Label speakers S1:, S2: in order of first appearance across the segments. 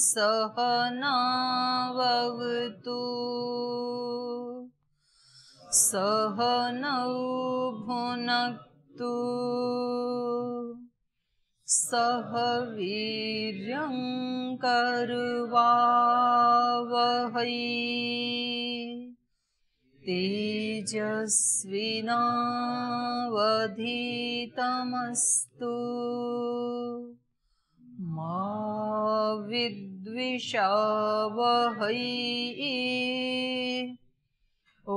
S1: सहनावतु सहनौ भुनक्तु सह वीर्यं करवावहै तेजस्विनावधीतमस्तु मा विद्विषावहै ॐ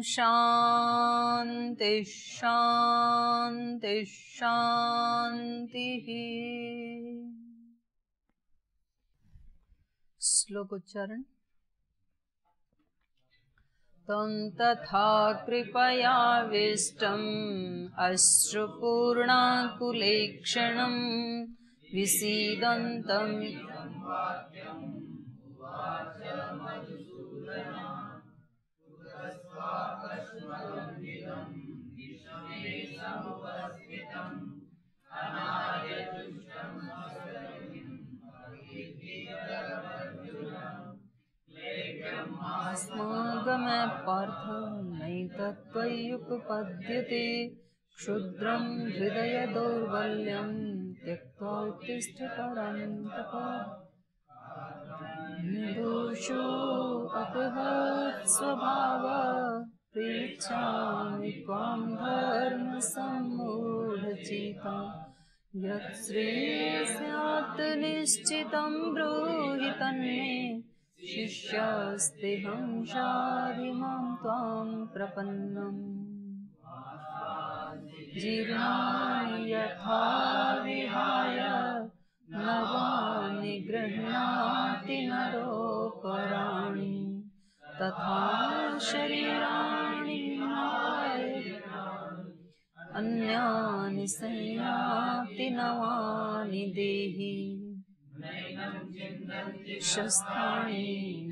S1: शान्ति शान्ति शान्तिः। श्लोकोच्चारण। तं तथा कृपयाविष्टम् अश्रुपूर्णाकुलेक्षणं विसीदन्तं अस्मागमे पार्थ नैतत्त्वय्युपपद्यते क्षुद्रं हृदय दौर्बल्यं त्यक्त्वा उत्तिष्ठ परन्तप निर्दोषो अपहत्स्वभाव पृच्छामि त्वां धर्मसम्मूढचित्ता यत् श्रेयस्यात् निश्चितं ब्रूहि तन्मे शिष्यस्तेऽहं शाधिमां त्वां प्रपन्नम् जीर्णानि यथा विहाय नवानि गृह्णाति नरोपराणि तथा शरीराणि विहाय अन्यानि संयाति नवानि देहि शस्त्राणि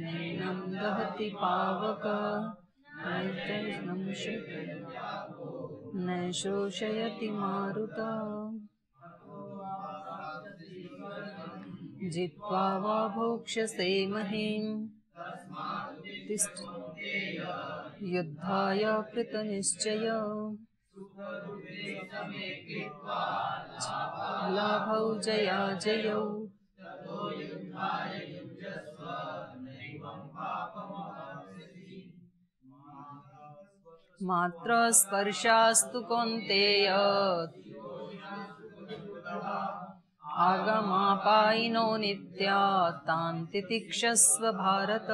S1: नैनं दहति पावक न शोषयति मारुता जित्वा वा भोक्ष्यसे महीम् युद्धाय कृतनिश्चय लाभौ जयाजयौ मात्र स्पर्शास्तु कौन्तेय आगमापायिनो नित्या तान् तितिक्षस्व भारत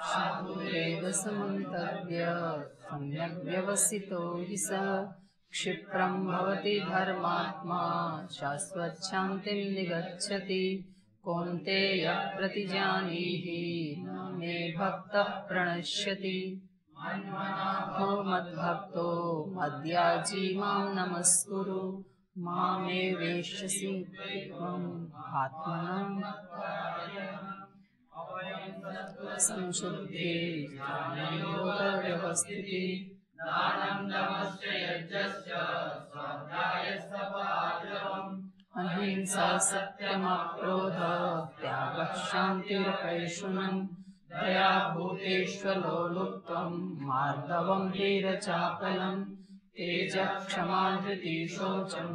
S1: शान्तिरेव समन्तव्य सम्यक् व्यवसितो हि स क्षिप्रं भवति धर्मात्मा शाश्वतशान्तिं निगच्छति कौन्तेय प्रतिजानीहि न मे भक्तः प्रणश्यति मद्भक्तो मद्याजी मां नमस्कुरु मामे वेश्यसि त्वम् आत्मनां संशुद्धि व्यवस्थिति अहिंसा सत्यमक्रोध त्यागः शान्तिरपैशुनम् दया भूतेष्वलो लुप्त्वं मार्दवं वीरचापलम् तेजः क्षमा धृति शौचं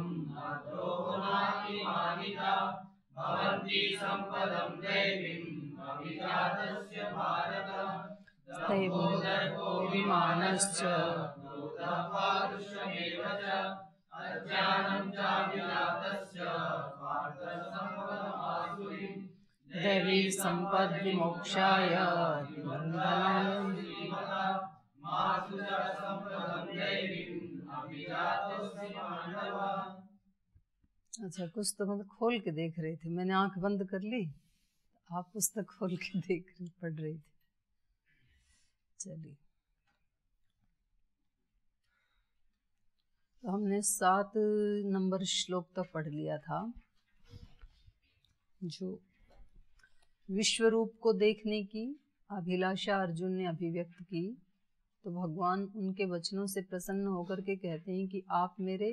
S1: भवन्ति सम्पदं दैवीम् अभिजातस्य भारत स्थैर्योऽभिमानश्च क्रोधपारुष्यमेव च अज्ञानं चाभिजातस्य पार्थसम्पदमासुरीं दैवी सम्पद्विमोक्षाय बन्धनाय। अच्छा, कुछ तो मतलब खोल के देख रहे थे, मैंने आंख बंद कर ली, आप पुस्तक खोल के पढ़ रही थी। चलिए, तो हमने 7 नंबर श्लोक तक पढ़ लिया था। जो विश्व रूप को देखने की अभिलाषा अर्जुन ने अभिव्यक्त की, तो भगवान उनके वचनों से प्रसन्न होकर के कहते हैं कि आप मेरे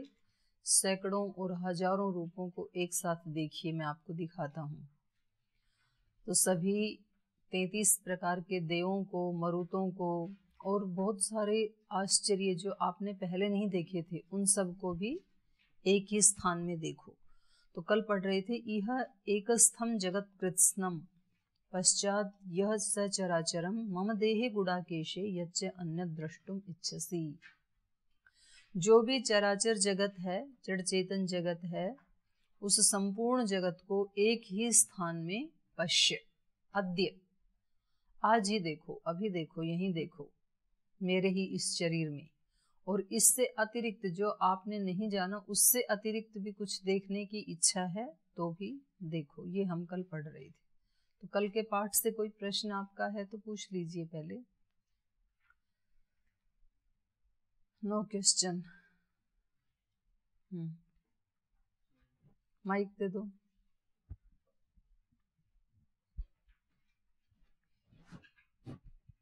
S1: सैकड़ों और हजारों रूपों को एक साथ देखिए, मैं आपको दिखाता हूँ। तो सभी 33 प्रकार के देवों को, मरुतों को और बहुत सारे आश्चर्य जो आपने पहले नहीं देखे थे, उन सब को भी एक ही स्थान में देखो। तो कल पढ़ रहे थे, यह एकस्थम जगत कृत्स्नम पश्चात यह सचराचरम मम देहे गुडाकेशे यच्च अन्य द्रष्टुम इच्छसि। जो भी चराचर जगत है, जड़ चेतन जगत है, उस संपूर्ण जगत को एक ही स्थान में पश्य, अद्य, आज ही देखो, अभी देखो, यहीं देखो, मेरे ही इस शरीर में। और इससे अतिरिक्त जो आपने नहीं जाना, उससे अतिरिक्त भी कुछ देखने की इच्छा है तो भी देखो। ये हम कल पढ़ रहे थे। तो कल के पाठ से कोई प्रश्न आपका है तो पूछ लीजिए पहले। No question. माइक दे दो।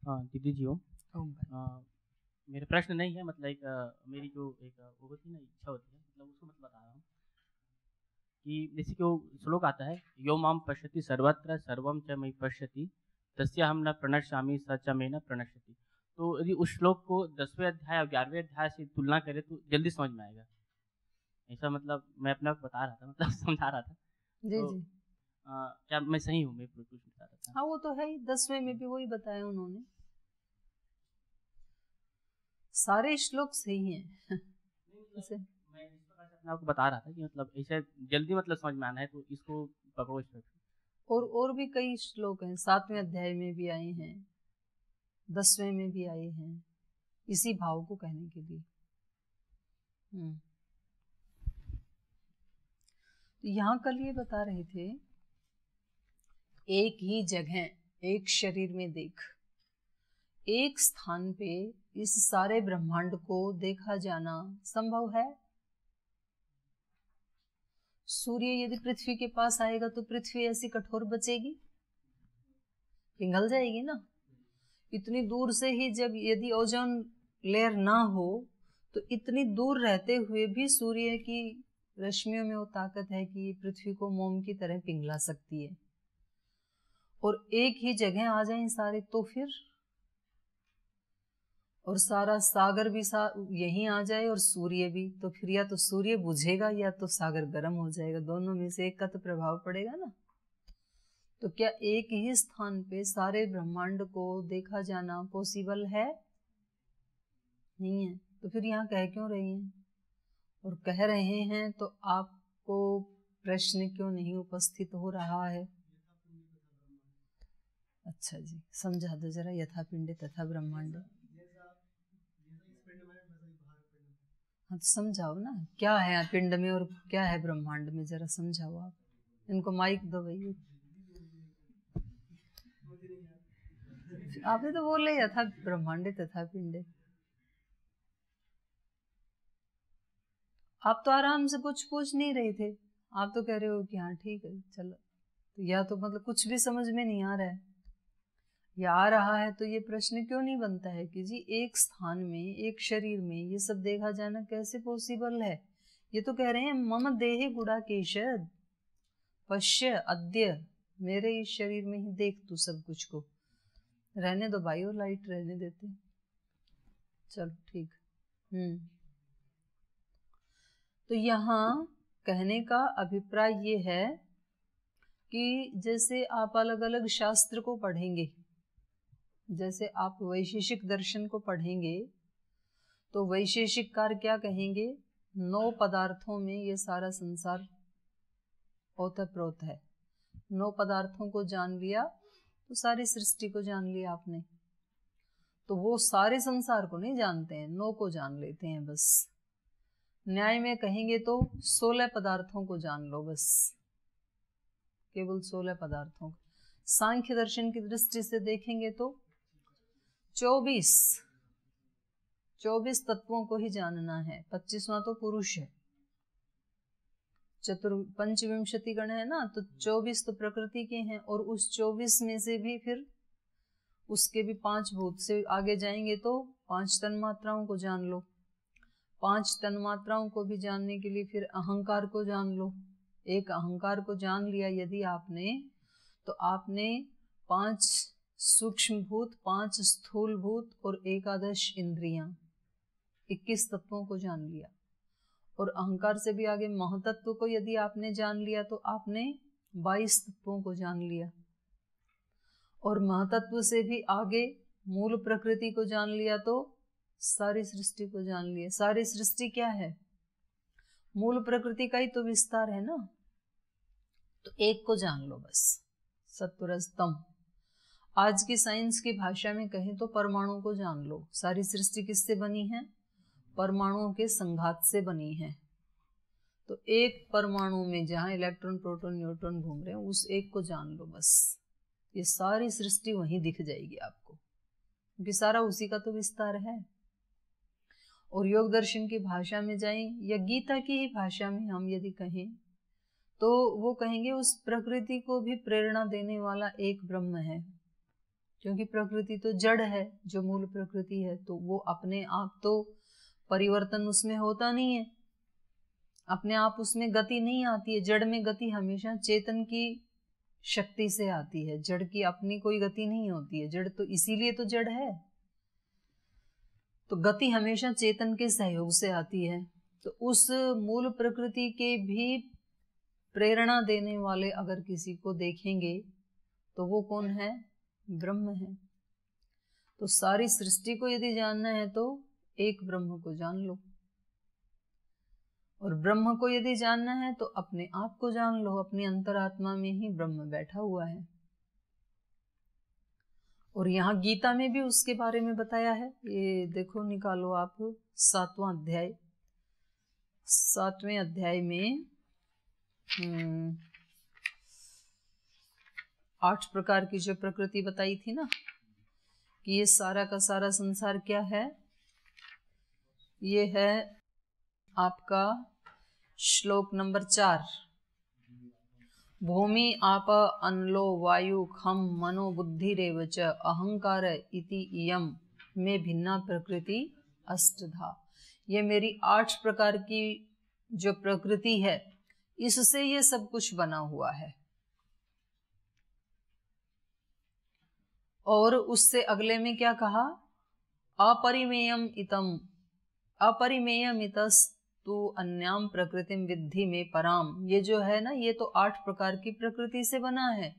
S2: हाँ दीदी जी हो। मेरा प्रश्न नहीं है, मतलब एक मेरी जो एक वो होती है ना, इच्छा होती है, मतलब उसको मतलब बता रहा हूँ कि जैसे कि वो श्लोक आता है, यो माम पश्यति सर्वत्र सर्वम च मयि पश्यति तस्य हम न प्रणश्यामि स च मे न प्रणश्यति। तो यदि उस श्लोक को 10वें अध्याय और 11वें अध्याय से तुलना करें तो जल्दी समझ में आएगा। ऐसा मतलब मैं अपना बता रहा था, मतलब समझा रहा था।
S1: जी
S2: तो,
S1: जी,
S2: क्या मैं सही हूँ? मैं कुछ बता रहा था।
S1: हाँ वो तो है ही, 10वें में भी वही बताया उन्होंने, सारे श्लोक सही हैं।
S2: जैसे मैं इस प्रकार से अपने आपको बता रहा था कि मतलब ऐसे जल्दी मतलब समझ में आना है तो इसको पकड़ो।
S1: और भी कई श्लोक हैं, 7वें अध्याय में भी आए हैं, 10वें में भी आए हैं, इसी भाव को कहने के लिए। तो यहाँ कल ये बता रहे थे, एक ही जगह, एक शरीर में देख, एक स्थान पे इस सारे ब्रह्मांड को देखा जाना संभव है। सूर्य यदि पृथ्वी के पास आएगा तो पृथ्वी ऐसी कठोर बचेगी, पिघल जाएगी ना। इतनी दूर से ही जब यदि ओजोन लेयर ना हो, तो इतनी दूर रहते हुए भी सूर्य की रश्मियों में वो ताकत है कि पृथ्वी को मोम की तरह पिघला सकती है। और एक ही जगह आ जाए सारे तो फिर, और सारा सागर भी यहीं आ जाए और सूर्य भी, तो फिर या तो सूर्य बुझेगा या तो सागर गर्म हो जाएगा, दोनों में से एक का तो प्रभाव पड़ेगा ना। तो क्या एक ही स्थान पे सारे ब्रह्मांड को देखा जाना पॉसिबल है? नहीं है। तो फिर यहाँ कह क्यों रहे हैं? और कह रहे हैं तो आपको प्रश्न क्यों नहीं उपस्थित हो रहा है? अच्छा जी, समझा दो जरा, यथा पिंड तथा ब्रह्मांड। हाँ तो समझाओ ना, क्या है पिंड में और क्या है ब्रह्मांड में, जरा समझाओ आप। इनको माइक दो भैया। आपने तो बोले यथा ब्रह्मांड तथा पिंड। आप तो आराम से कुछ पूछ नहीं रहे थे, आप तो कह रहे हो कि हाँ ठीक है चलो। तो या तो मतलब कुछ भी समझ में नहीं आ रहा है, या आ रहा है तो ये प्रश्न क्यों नहीं बनता है कि जी एक स्थान में, एक शरीर में ये सब देखा जाना कैसे पॉसिबल है? ये तो कह रहे हैं मम देहे गुडाकेशद पश्य अद्य, मेरे इस शरीर में ही देख तू सब कुछ को। रहने दो भाई, और लाइट रहने देते, चलो ठीक। तो यहाँ कहने का अभिप्राय ये है कि जैसे आप अलग अलग शास्त्र को पढ़ेंगे, जैसे आप वैशेषिक दर्शन को पढ़ेंगे, तो वैशेषिककार क्या कहेंगे? 9 पदार्थों में ये सारा संसार ओतप्रोत है। 9 पदार्थों को जान लिया तो सारी सृष्टि को जान लिया आपने। तो वो सारे संसार को नहीं जानते हैं, 9 को जान लेते हैं बस। न्याय में कहेंगे तो 16 पदार्थों को जान लो बस, केवल 16 पदार्थों। सांख्य दर्शन की दृष्टि से देखेंगे तो 24 तत्वों को ही जानना है। 25वां तो पुरुष है, पंचविंशति गण है ना, तो 24 तो प्रकृति के हैं, और उस 24 में से भी फिर उसके भी 5 भूत से आगे जाएंगे तो 5 तन्मात्राओं को जान लो। 5 तन्मात्राओं को भी जानने के लिए फिर अहंकार को जान लो। एक अहंकार को जान लिया यदि आपने, तो आपने 5 सूक्ष्म भूत, 5 स्थूल भूत और 11 इंद्रियां, 21 तत्वों को जान लिया। और अहंकार से भी आगे महतत्व को यदि आपने जान लिया तो आपने 22 तत्वों को जान लिया। और महतत्व से भी आगे मूल प्रकृति को जान लिया तो सारी सृष्टि को जान लिया। सारी सृष्टि क्या है? मूल प्रकृति का ही तो विस्तार है ना। तो एक को जान लो बस, सत्वरजतम। आज की साइंस की भाषा में कहें तो परमाणु को जान लो। सारी सृष्टि किससे बनी है? परमाणुओं के संघात से बनी है। तो एक परमाणु में जहां इलेक्ट्रॉन, प्रोटॉन, न्यूट्रॉन घूम रहे हैं, उस एक को जान लो बस। ये सारी सृष्टि वहीं दिख जाएगी आपको, क्योंकि सारा उसी का तो विस्तार है। और योग दर्शन की भाषा में जाएं या गीता की ही भाषा में हम यदि कहें तो वो कहेंगे उस प्रकृति को भी प्रेरणा देने वाला एक ब्रह्म है। क्योंकि प्रकृति तो जड़ है, जो मूल प्रकृति है, तो वो अपने आप तो परिवर्तन उसमें होता नहीं है, अपने आप उसमें गति नहीं आती है। जड़ में गति हमेशा चेतन की शक्ति से आती है, जड़ की अपनी कोई गति नहीं होती है। जड़ तो इसीलिए तो जड़ है, तो गति हमेशा चेतन के सहयोग से आती है। तो उस मूल प्रकृति के भी प्रेरणा देने वाले अगर किसी को देखेंगे तो वो कौन है? ब्रह्म है। तो सारी सृष्टि को यदि जानना है तो एक ब्रह्म को जान लो, और ब्रह्म को यदि जानना है तो अपने आप को जान लो। अपनी अंतरात्मा में ही ब्रह्म बैठा हुआ है। और यहाँ गीता में भी उसके बारे में बताया है। ये देखो, निकालो आप 7वां अध्याय। 7वें अध्याय में 8 प्रकार की जो प्रकृति बताई थी ना, कि ये सारा का सारा संसार क्या है? ये है आपका श्लोक नंबर 4। भूमि आप अनलो वायु खम मनो बुद्धि रेवच अहंकार इति इयम में भिन्ना प्रकृति अष्टधा। ये मेरी 8 प्रकार की जो प्रकृति है, इससे ये सब कुछ बना हुआ है। और उससे अगले में क्या कहा? अपरिमेयम इतम, अपरिमेयम इतस्तु अन्याम प्रकृतिम विद्धि में पराम। ये जो है ना, ये तो 8 प्रकार की प्रकृति से बना है,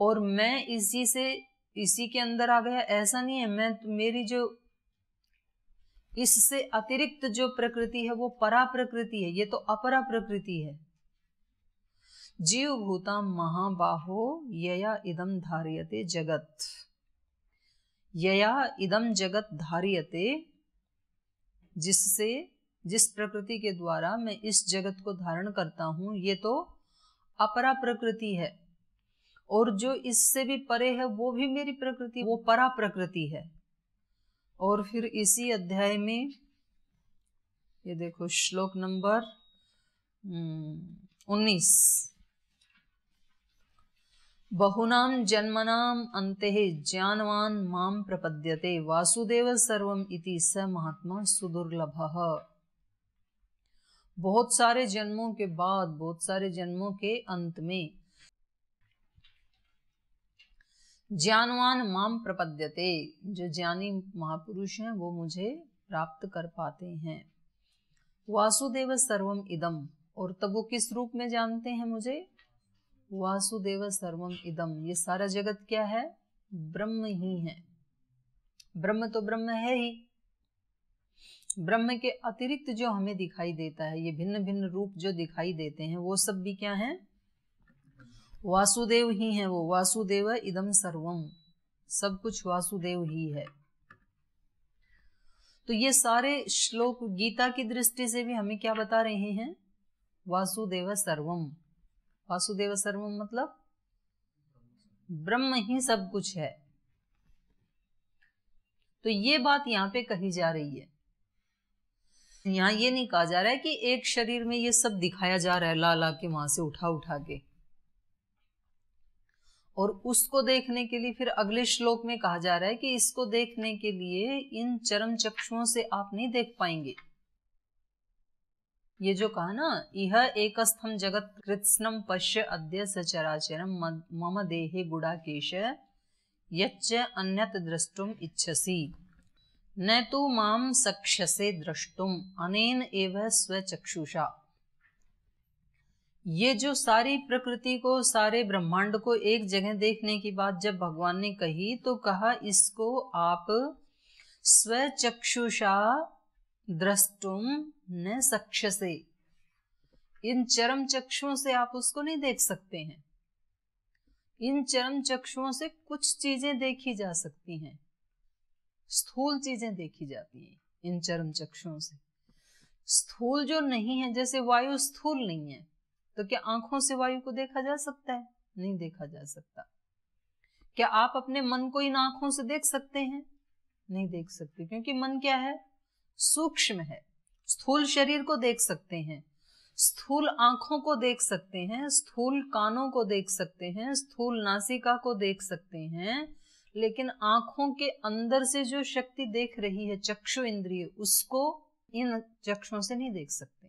S1: और मैं इसी के अंदर आ गया, ऐसा नहीं है। मैं मेरी जो इससे अतिरिक्त जो प्रकृति है वो परा प्रकृति है, ये तो अपरा प्रकृति है। जीव भूता महाबाहो यया इदम धार्यते जगत, यया इदम जगत धार्यते, जिस प्रकृति के द्वारा मैं इस जगत को धारण करता हूं, ये तो अपरा प्रकृति है। और जो इससे भी परे है वो भी मेरी प्रकृति, वो परा प्रकृति है। और फिर इसी अध्याय में ये देखो श्लोक नंबर 19। बहुनाम जन्मनाम अन्ते ज्ञानवान माम प्रपद्यते वासुदेव सर्वम इति स महात्मा सुदुर्लभः। बहुत सारे जन्मों के बाद, बहुत सारे जन्मों के अंत में ज्ञानवान माम प्रपद्यते, जो ज्ञानी महापुरुष हैं वो मुझे प्राप्त कर पाते हैं। वासुदेव सर्वम इदम, और तब वो किस रूप में जानते हैं मुझे? वासुदेव सर्वम इदम, ये सारा जगत क्या है? ब्रह्म ही है। ब्रह्म तो ब्रह्म है ही। ब्रह्म के अतिरिक्त जो हमें दिखाई देता है, ये भिन्न भिन्न रूप जो दिखाई देते हैं, वो सब भी क्या है? वासुदेव ही है वो, वासुदेव इदम सर्वम, सब कुछ वासुदेव ही है। तो ये सारे श्लोक गीता की दृष्टि से भी हमें क्या बता रहे हैं? वासुदेव सर्वम। वासुदेव सर्वम मतलब ब्रह्म ही सब कुछ है। तो ये बात यहाँ पे कही जा रही है। यहाँ ये नहीं कहा जा रहा है कि एक शरीर में ये सब दिखाया जा रहा है ला ला के, वहां से उठा उठा के, और उसको देखने के लिए फिर अगले श्लोक में कहा जा रहा है कि इसको देखने के लिए इन चरम चक्षुओं से आप नहीं देख पाएंगे। ये जो कहा ना, यह एकस्थम जगत कृत्स्नम पश्य अद्य सचराचरम मम देहे गुडाकेश यच्च अन्यत द्रष्टुम इच्छसि न तो माम सक्षसे द्रष्टुम अनेन एव स्वचक्षुषा। ये जो सारी प्रकृति को, सारे ब्रह्मांड को एक जगह देखने की बात जब भगवान ने कही, तो कहा इसको आप स्वचक्षुषा द्रष्टुम न सक्षसे, इन चरम चक्षुओं से आप उसको नहीं देख सकते हैं। इन चरम चक्षुओं से कुछ चीजें देखी जा सकती हैं, स्थूल चीजें देखी जाती हैं इन चरम चक्षुओं से। स्थूल जो नहीं है, जैसे वायु स्थूल नहीं है, तो क्या आंखों से वायु को देखा जा सकता है? नहीं देखा जा सकता। क्या आप अपने मन को इन आंखों से देख सकते हैं? नहीं देख सकते, क्योंकि मन क्या है? सूक्ष्म है। स्थूल शरीर को देख सकते हैं, स्थूल आंखों को देख सकते हैं, स्थूल कानों को देख सकते हैं, स्थूल नासिका को देख सकते हैं, लेकिन आंखों के अंदर से जो शक्ति देख रही है, चक्षु इंद्रिय, उसको इन चक्षुओं से नहीं देख सकते।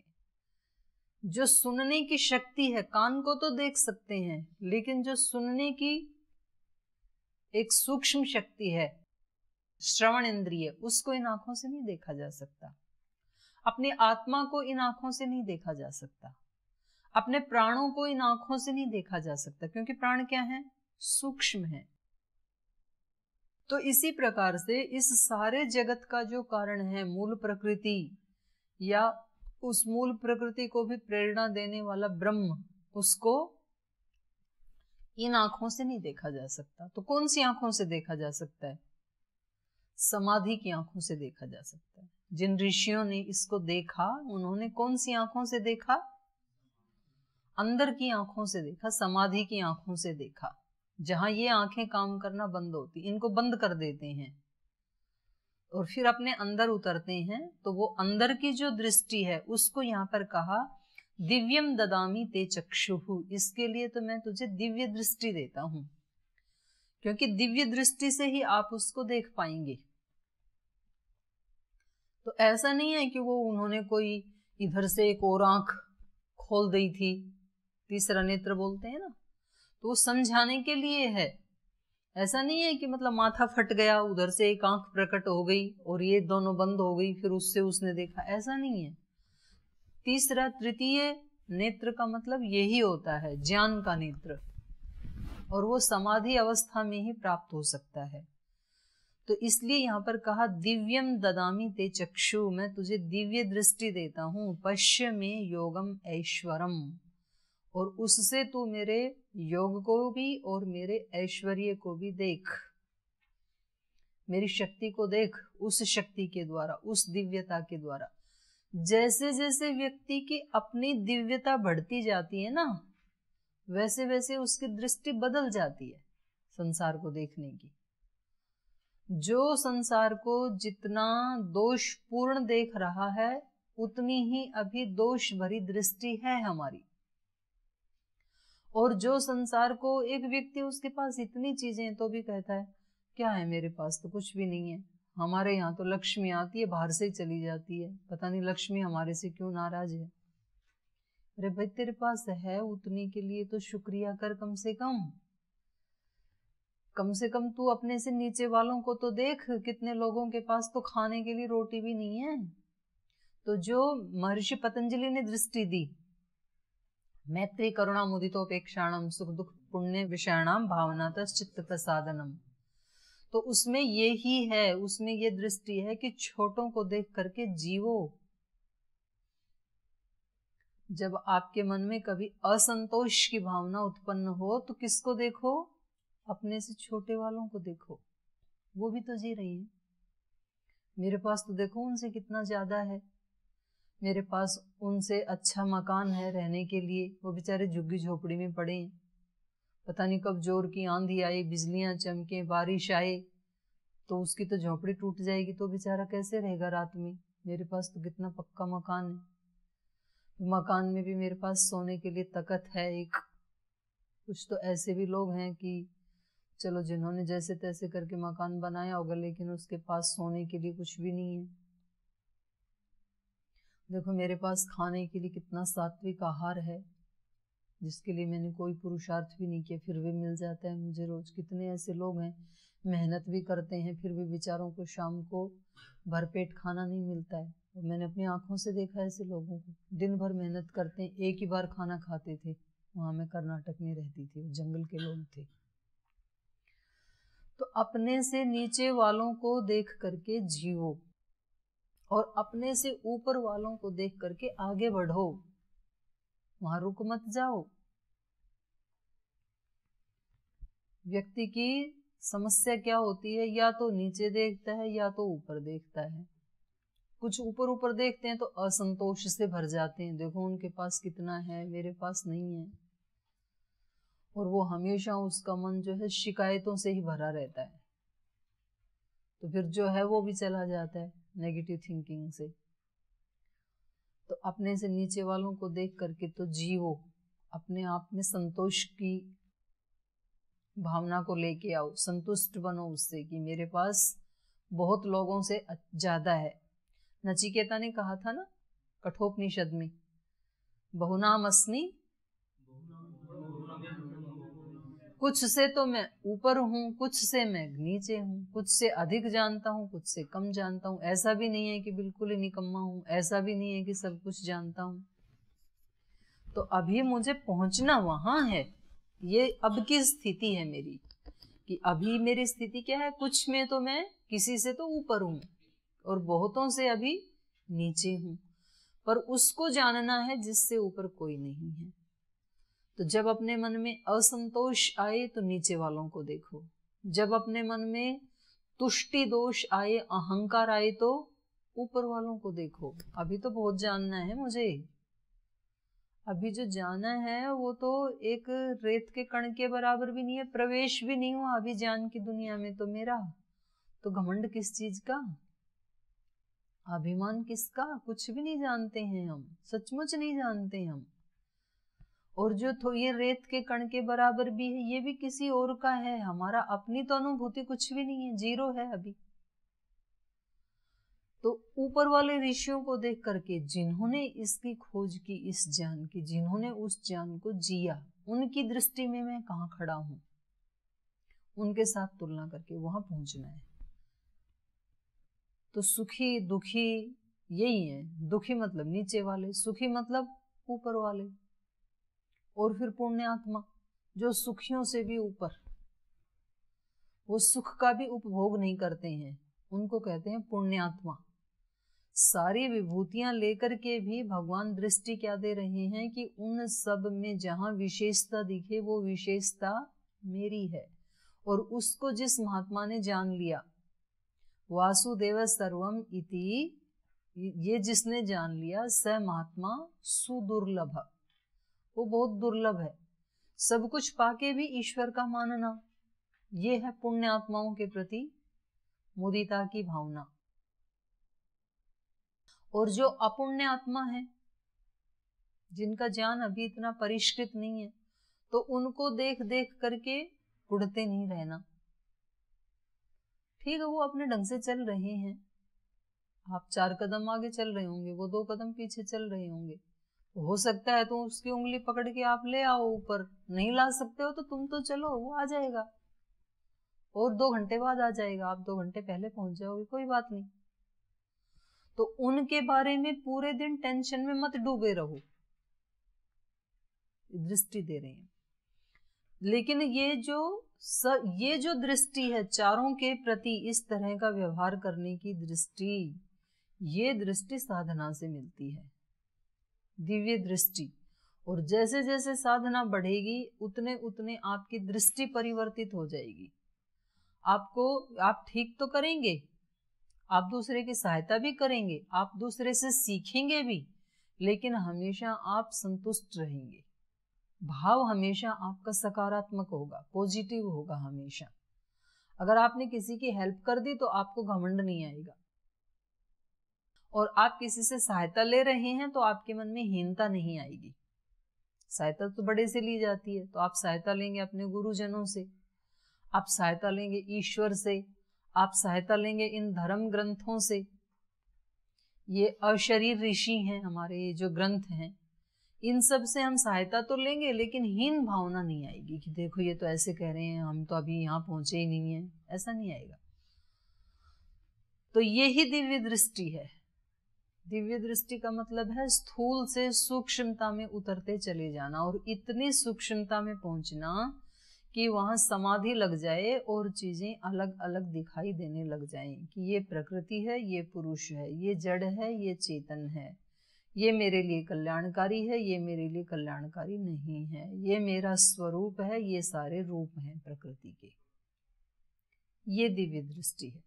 S1: जो सुनने की शक्ति है, कान को तो देख सकते हैं, लेकिन जो सुनने की एक सूक्ष्म शक्ति है, श्रवण इंद्रिय, उसको इन आंखों से नहीं देखा जा सकता। अपनी आत्मा को इन आंखों से नहीं देखा जा सकता। अपने प्राणों को इन आंखों से नहीं देखा जा सकता, क्योंकि प्राण क्या है? सूक्ष्म है। तो इसी प्रकार से इस सारे जगत का जो कारण है, मूल प्रकृति, या उस मूल प्रकृति को भी प्रेरणा देने वाला ब्रह्म, उसको इन आंखों से नहीं देखा जा सकता। तो कौन सी आंखों से देखा जा सकता है? समाधि की आंखों से देखा जा सकता है। जिन ऋषियों ने इसको देखा, उन्होंने कौन सी आंखों से देखा? अंदर की आंखों से देखा, समाधि की आंखों से देखा। जहां ये आंखें काम करना बंद होती, इनको बंद कर देते हैं और फिर अपने अंदर उतरते हैं, तो वो अंदर की जो दृष्टि है, उसको यहाँ पर कहा दिव्यम ददामी ते चक्षुः। इसके लिए तो मैं तुझे दिव्य दृष्टि देता हूं, क्योंकि दिव्य दृष्टि से ही आप उसको देख पाएंगे। तो ऐसा नहीं है कि वो उन्होंने कोई इधर से एक और आंख खोल दी थी, तीसरा नेत्र बोलते हैं ना, तो वो समझाने के लिए है। ऐसा नहीं है कि मतलब माथा फट गया, उधर से एक आंख प्रकट हो गई और ये दोनों बंद हो गई, फिर उससे उसने देखा, ऐसा नहीं है। तीसरा तृतीय नेत्र का मतलब यही होता है, ज्ञान का नेत्र, और वो समाधि अवस्था में ही प्राप्त हो सकता है। तो इसलिए यहाँ पर कहा दिव्यम ददामी ते चक्षु, मैं तुझे दिव्य दृष्टि देता हूँ, पश्य में योगम ऐश्वरम, और उससे तू मेरे योग को भी और मेरे ऐश्वर्य को भी देख, मेरी शक्ति को देख। उस शक्ति के द्वारा, उस दिव्यता के द्वारा, जैसे जैसे व्यक्ति की अपनी दिव्यता बढ़ती जाती है ना, वैसे वैसे उसकी दृष्टि बदल जाती है संसार को देखने की। जो संसार को जितना दोषपूर्ण देख रहा है, उतनी ही अभी दोष भरी दृष्टि है हमारी। और जो संसार को, एक व्यक्ति उसके पास इतनी चीजें तो भी कहता है क्या है मेरे पास तो कुछ भी नहीं है, हमारे यहाँ तो लक्ष्मी आती है बाहर से ही चली जाती है, पता नहीं लक्ष्मी हमारे से क्यों नाराज है। अरे भाई, तेरे पास है उतनी के लिए तो शुक्रिया कर, कम से कम तू अपने से नीचे वालों को तो देख, कितने लोगों के पास तो खाने के लिए रोटी भी नहीं है। तो जो महर्षि पतंजलि ने दृष्टि दी, मैत्री करुणा मुदितोपेक्षाणम सुख दुख पुण्य विषयाणाम भावनातः चित्त प्रसादनम, तो उसमें ये ही है, उसमें ये दृष्टि है कि छोटों को देख करके जीवो, जब आपके मन में कभी असंतोष की भावना उत्पन्न हो तो किसको देखो? अपने से छोटे वालों को देखो, वो भी तो जी रही है। मेरे पास तो देखो उनसे कितना ज्यादा है, मेरे पास उनसे अच्छा मकान है रहने के लिए, वो बेचारे झुग्गी झोपड़ी में पड़े हैं। पता नहीं कब जोर की आंधी आई, बिजलियां चमके, बारिश आए तो उसकी तो झोपड़ी टूट जाएगी, तो बेचारा कैसे रहेगा रात में। मेरे पास तो कितना पक्का मकान है, मकान में भी मेरे पास सोने के लिए तकत है एक। कुछ तो ऐसे भी लोग हैं कि चलो जिन्होंने जैसे तैसे करके मकान बनाया होगा, लेकिन उसके पास सोने के लिए कुछ भी नहीं है। देखो मेरे पास खाने के लिए कितना सात्विक आहार है, जिसके लिए मैंने कोई पुरुषार्थ भी नहीं किया, फिर भी मिल जाता है मुझे रोज। कितने ऐसे लोग हैं मेहनत भी करते हैं, फिर भी बेचारों को शाम को भरपेट खाना नहीं मिलता है। और मैंने अपनी आंखों से देखा ऐसे लोगों को, दिन भर मेहनत करते हैं, एक ही बार खाना खाते थे। वहां मैं कर्नाटक में रहती थी, जंगल के लोग थे। तो अपने से नीचे वालों को देख करके जियो और अपने से ऊपर वालों को देख करके आगे बढ़ो, वहां रुक मत जाओ। व्यक्ति की समस्या क्या होती है, या तो नीचे देखता है या तो ऊपर देखता है। कुछ ऊपर ऊपर देखते हैं तो असंतोष से भर जाते हैं, देखो उनके पास कितना है, मेरे पास नहीं है। और वो हमेशा उसका मन जो है शिकायतों से ही भरा रहता है, तो फिर जो है वो भी चला जाता है नेगेटिव थिंकिंग से। तो अपने से नीचे वालों को देख करके तो जियो, अपने आप में संतोष की भावना को लेके आओ, संतुष्ट बनो उससे कि मेरे पास बहुत लोगों से ज्यादा है। नचिकेता ने कहा था ना कठोपनिषद में, बहुनाम अस्मि, कुछ से तो मैं ऊपर हूँ, कुछ से मैं नीचे हूँ, कुछ से अधिक जानता हूँ, कुछ से कम जानता हूँ। ऐसा भी नहीं है कि बिल्कुल ही निकम्मा हूँ, ऐसा भी नहीं है कि सब कुछ जानता हूँ। तो अभी मुझे पहुंचना वहां है, ये अब की स्थिति है मेरी, कि अभी मेरी स्थिति क्या है, कुछ में तो मैं किसी से तो ऊपर हूँ और बहुतों से अभी नीचे हूँ, पर उसको जानना है जिससे ऊपर कोई नहीं है। तो जब अपने मन में असंतोष आए तो नीचे वालों को देखो, जब अपने मन में तुष्टि दोष आए, अहंकार आए तो ऊपर वालों को देखो। अभी तो बहुत जानना है मुझे, अभी जो जाना है वो तो एक रेत के कण के बराबर भी नहीं है, प्रवेश भी नहीं हुआ अभी ज्ञान की दुनिया में। तो मेरा तो घमंड किस चीज का, अभिमान किसका, कुछ भी नहीं जानते हैं हम, सचमुच नहीं जानते हम। और जो तो ये रेत के कण के बराबर भी है, ये भी किसी और का है, हमारा अपनी तो अनुभूति कुछ भी नहीं है, जीरो है अभी। तो ऊपर वाले ऋषियों को देख करके, जिन्होंने इसकी खोज की, इस ज्ञान की, जिन्होंने उस ज्ञान को जिया, उनकी दृष्टि में मैं कहाँ खड़ा हूं, उनके साथ तुलना करके वहां पहुंचना है। तो सुखी दुखी यही है, दुखी मतलब नीचे वाले, सुखी मतलब ऊपर वाले। और फिर पुण्यात्मा जो सुखियों से भी ऊपर, वो सुख का भी उपभोग नहीं करते हैं, उनको कहते हैं पुण्यात्मा। सारी विभूतियां लेकर के भी भगवान दृष्टि क्या दे रहे हैं कि उन सब में जहां विशेषता दिखे वो विशेषता मेरी है। और उसको जिस महात्मा ने जान लिया, वासुदेव सर्वम इति, ये जिसने जान लिया, स महात्मा सुदुर्लभ, वो बहुत दुर्लभ है। सब कुछ पाके भी ईश्वर का मानना, ये है पुण्यात्माओं के प्रति मुदिता की भावना। और जो अपुण्य आत्मा है, जिनका ज्ञान अभी इतना परिष्कृत नहीं है, तो उनको देख देख करके उड़ते नहीं रहना। ठीक है, वो अपने ढंग से चल रहे हैं, आप 4 कदम आगे चल रहे होंगे, वो 2 कदम पीछे चल रहे होंगे। हो सकता है तो उसकी उंगली पकड़ के आप ले आओ ऊपर, नहीं ला सकते हो तो तुम तो चलो, वो आ जाएगा और 2 घंटे बाद आ जाएगा, आप 2 घंटे पहले पहुंच जाओगे, कोई बात नहीं। तो उनके बारे में पूरे दिन टेंशन में मत डूबे रहो, दृष्टि दे रहे हैं। लेकिन ये जो दृष्टि है चारों के प्रति, इस तरह का व्यवहार करने की दृष्टि, ये दृष्टि साधना से मिलती है। दिव्य दृष्टि। और जैसे जैसे साधना बढ़ेगी उतने उतने आपकी दृष्टि परिवर्तित हो जाएगी। आप ठीक तो करेंगे, आप दूसरे की सहायता भी करेंगे, आप दूसरे से सीखेंगे भी, लेकिन हमेशा आप संतुष्ट रहेंगे। भाव हमेशा आपका सकारात्मक होगा, पॉजिटिव होगा हमेशा। अगर आपने किसी की हेल्प कर दी तो आपको घमंड नहीं आएगा, और आप किसी से सहायता ले रहे हैं तो आपके मन में हीनता नहीं आएगी। सहायता तो बड़े से ली जाती है, तो आप सहायता लेंगे अपने गुरुजनों से, आप सहायता लेंगे ईश्वर से, आप सहायता लेंगे इन धर्म ग्रंथों से। ये अशरीर ऋषि हैं हमारे, ये जो ग्रंथ हैं, इन सब से हम सहायता तो लेंगे, लेकिन हीन भावना नहीं आएगी कि देखो ये तो ऐसे कह रहे हैं, हम तो अभी यहाँ पहुंचे ही नहीं है, ऐसा नहीं आएगा। तो ये ही दिव्य दृष्टि है। दिव्य दृष्टि का मतलब है स्थूल से सूक्ष्मता में उतरते चले जाना, और इतनी सूक्ष्मता में पहुंचना कि वहां समाधि लग जाए और चीजें अलग अलग दिखाई देने लग जाएं कि ये प्रकृति है, ये पुरुष है, ये जड़ है, ये चेतन है, ये मेरे लिए कल्याणकारी है, ये मेरे लिए कल्याणकारी नहीं है, ये मेरा स्वरूप है, ये सारे रूप हैं प्रकृति के। ये दिव्य दृष्टि है।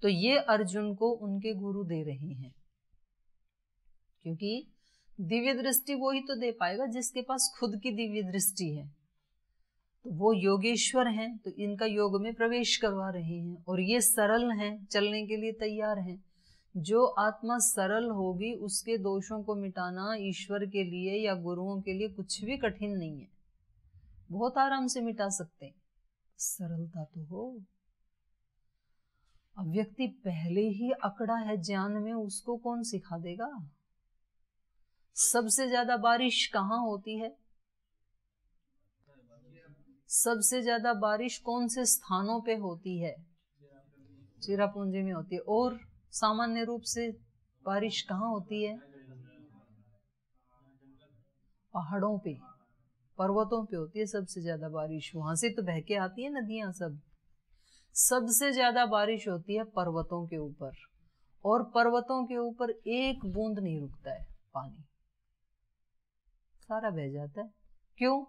S1: तो ये अर्जुन को उनके गुरु दे रहे हैं, क्योंकि दिव्य दृष्टि वो ही तो दे पाएगा जिसके पास खुद की दिव्य दृष्टि है। तो वो योगेश्वर हैं, तो इनका योग में प्रवेश करवा रहे हैं, और ये सरल हैं, चलने के लिए तैयार हैं। जो आत्मा सरल होगी उसके दोषों को मिटाना ईश्वर के लिए या गुरुओं के लिए कुछ भी कठिन नहीं है, बहुत आराम से मिटा सकते हैं। सरलता तो हो। अब व्यक्ति पहले ही अकड़ा है ज्ञान में, उसको कौन सिखा देगा? सबसे ज्यादा बारिश कहाँ होती है? सबसे ज्यादा बारिश कौन से स्थानों पे होती है? चिरापुंजी में होती है। और सामान्य रूप से बारिश कहाँ होती है? पहाड़ों पे, पर्वतों पे होती है सबसे ज्यादा बारिश। वहां से तो बह के आती है नदियां सब। सबसे ज्यादा बारिश होती है पर्वतों के ऊपर, और पर्वतों के ऊपर एक बूंद नहीं रुकता है पानी, सारा बह जाता है। क्यों?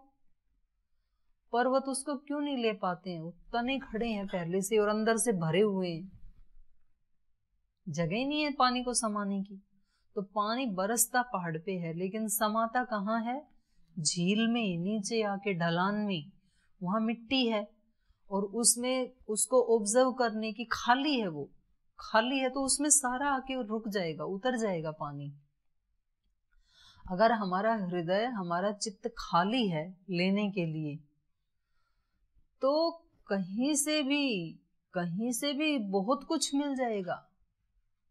S1: पर्वत उसको क्यों नहीं ले पाते हैं? वो तने खड़े हैं पहले से और अंदर से भरे हुए हैं, जगह ही नहीं है पानी को समाने की। तो पानी बरसता पहाड़ पे है, लेकिन समाता कहाँ है? झील में, नीचे आके ढलान में, वहां मिट्टी है, और उसमें उसको ऑब्जर्व करने की खाली है, वो खाली है, तो उसमें सारा आके रुक जाएगा, उतर जाएगा पानी। अगर हमारा हृदय, हमारा चित्त खाली है लेने के लिए, तो कहीं से भी बहुत कुछ मिल जाएगा।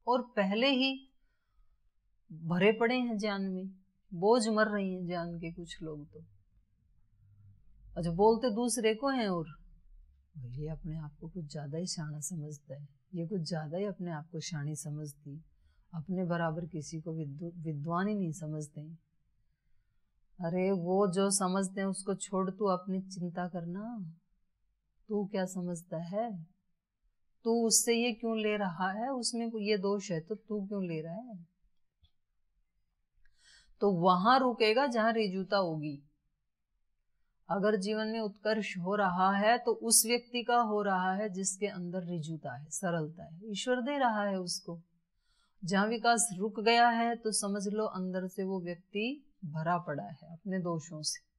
S1: और पहले ही भरे पड़े हैं ज्ञान में, बोझ मर रही हैं ज्ञान के कुछ लोग तो। अच्छा, बोलते दूसरे को हैं, और ये अपने आप को कुछ ज्यादा ही शाना समझता है, ये कुछ ज्यादा ही अपने आप को शानी समझती, अपने बराबर किसी को विद्वान ही नहीं समझते। अरे वो जो समझते हैं उसको छोड़, तू अपनी चिंता करना। तू क्या समझता है? तू उससे ये क्यों ले रहा है? उसमें ये दोष है तो तू क्यों ले रहा है? तो वहां रुकेगा जहां रिजुता होगी। अगर जीवन में उत्कर्ष हो रहा है तो उस व्यक्ति का हो रहा है जिसके अंदर रिजुता है, सरलता है, ईश्वर दे रहा है उसको। जहां विकास रुक गया है तो समझ लो अंदर से वो व्यक्ति भरा पड़ा है अपने दोषों से।